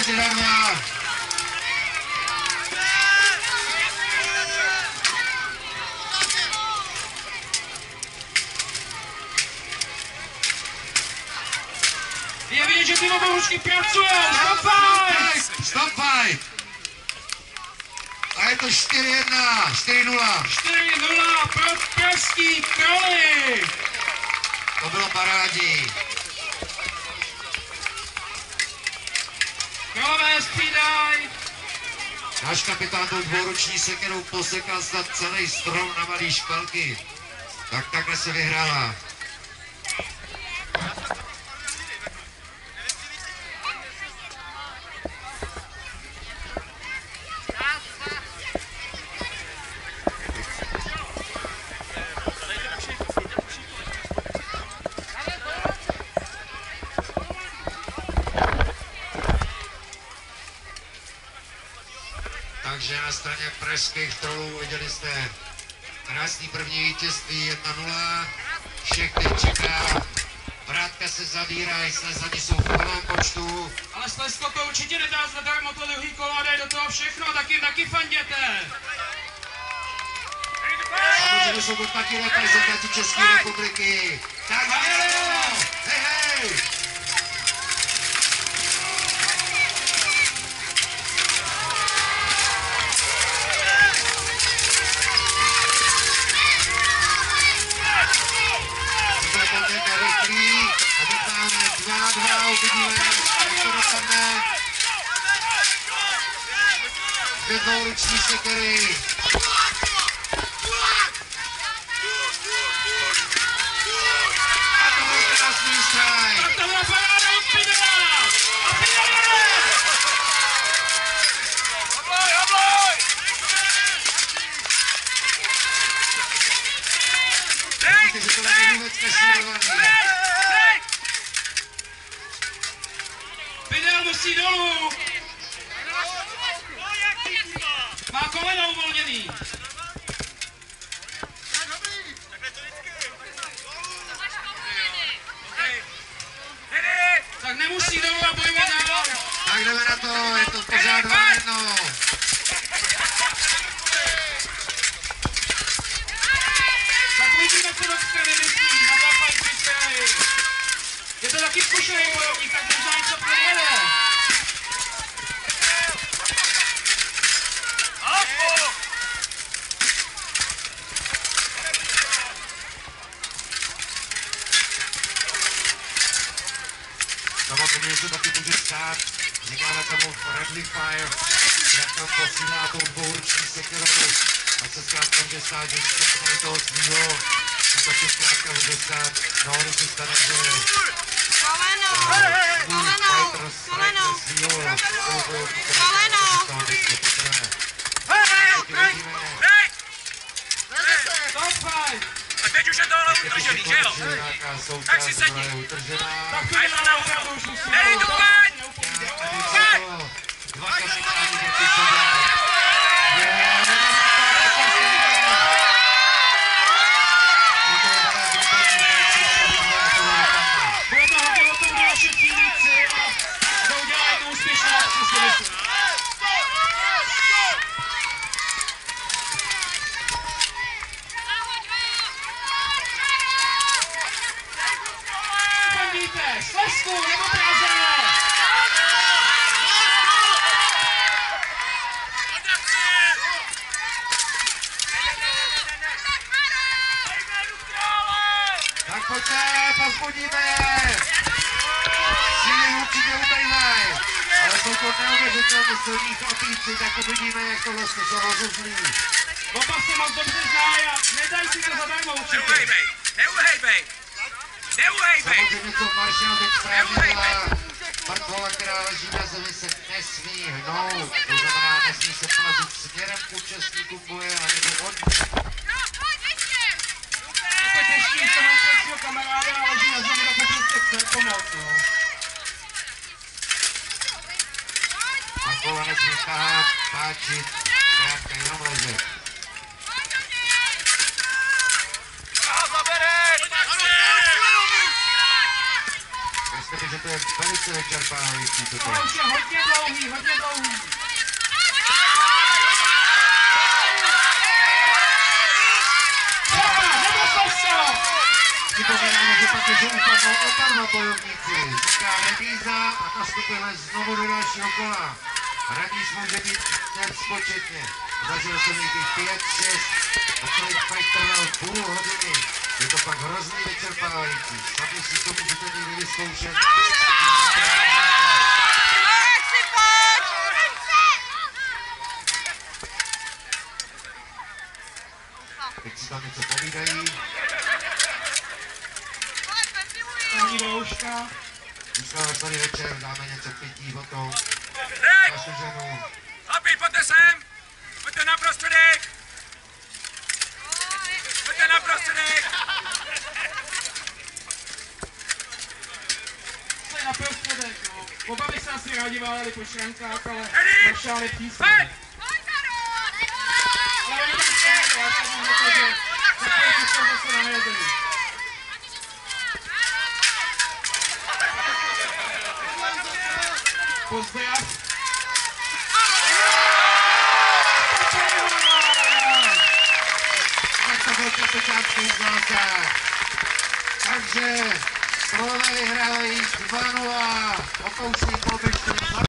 4-2. Je vidět, že ty novohůžky pracují. Stop fight. A je to 4-1, 4-0. 4-0 pro pražský Kroly. To bylo parádní. Krolové střídají. Náš kapitán tou dvouruční sekerou posekal snad celý strom na malý špalky. Tak takhle se vyhrála. Takže na straně pražských trolů viděli jste krásný první vítězství 1-0. Všechny čeká. Vrátka se zavírají, slezani jsou v plném počtu. Ale Slezsko to určitě nedá zadarmo, to druhý kolo, dají do toho všechno, taky fanděte. Samozřejmě jsou to taky reprezentanti České republiky. Tak jdeme na to! Hej, hej! Dvě dvouruční sekery. A to byl krásný strajk. Tak to byla paráda od Pidela. A Pidel jede. Vidíte, že to není vůbec nesmírovaný. Pidel musí dolů. Má koleno uvolněný. Tak nemusí dolů a bojuje dál. Tak jdeme na to, je to pořád 2-1. Tak uvidíme, co do strany myslí na západ Kristiany. Je to taky zkušený bojovník, tak možná něco provede. Samozřejmě se taky může stát, říkáme tomu friendly fire, jak tam posílá tou dvouruční sekerou. A se zkrátka může stát, že se toho svýho, to se zkrátka může stát, no ono se stane, že A teď už je to ale utržený, že jo? Tak si sedni. A je to na úhru. Hej, Dukaň! Dva kapitáni proti sobě. Bude to hodně o tom, kdo naše přívíci a kdo udělá jednu úspěšnou akci, si myslím. Slezsku nebo Praze! Tak pojďte, pozbudíme je! Síly určitě ubejvají, ale jsou to neuvěřitelně silní chlapíci, tak uvidíme, jak to vlastně jsou rozuzlí. Oba se moc dobře znají a nedají si to zadarmo určitě. Neuhejbej, neuhejbej! Neuhejbej! Samozřejmě to Maršal teď právě mrtvola, která leží na zemi, se nesmí hnout. To znamená, nesmí se plazit směrem k účastníkům boje, anebo od ní. Je to těžký, že mám svého kamaráda a leží na zemi, tak mu prostě chce pomoct, no. Mrtvola nesmí tahat, páčit, zkrátka jenom ležet. že to je velice vyčerpávající toto. Ale už je hodně dlouhý, hodně dlouhý. Připomínáme, že pak je upadnou oba dva bojovníci. Říká remíza a nastupujeme znovu do dalšího kola. Remíz může být nespočetně. Zažil jsem jich 5, 6 a celý fight trval půl hodiny. Je to pak hrozně vyčerpávající. Sami si to můžete někdy vyzkoušet. Teď si tam něco povídají. Paní Douška. Dneska tady večer dáme něco pití o tom. Našu ženu. Chlapi, pojďte sem! Pojďte na prostředek! Pojďte na prostředek! To je na prostředek, no. Oba by se asi rádi váleli po šrankách, ale našáli písně. Pojď! Ale oni tam jsou, já jsem na to, že takový jsou zase najedli. Pozdrav. Tak to byl kapitánský zásah. Takže Slové vyhrávají 2-0. O kousek po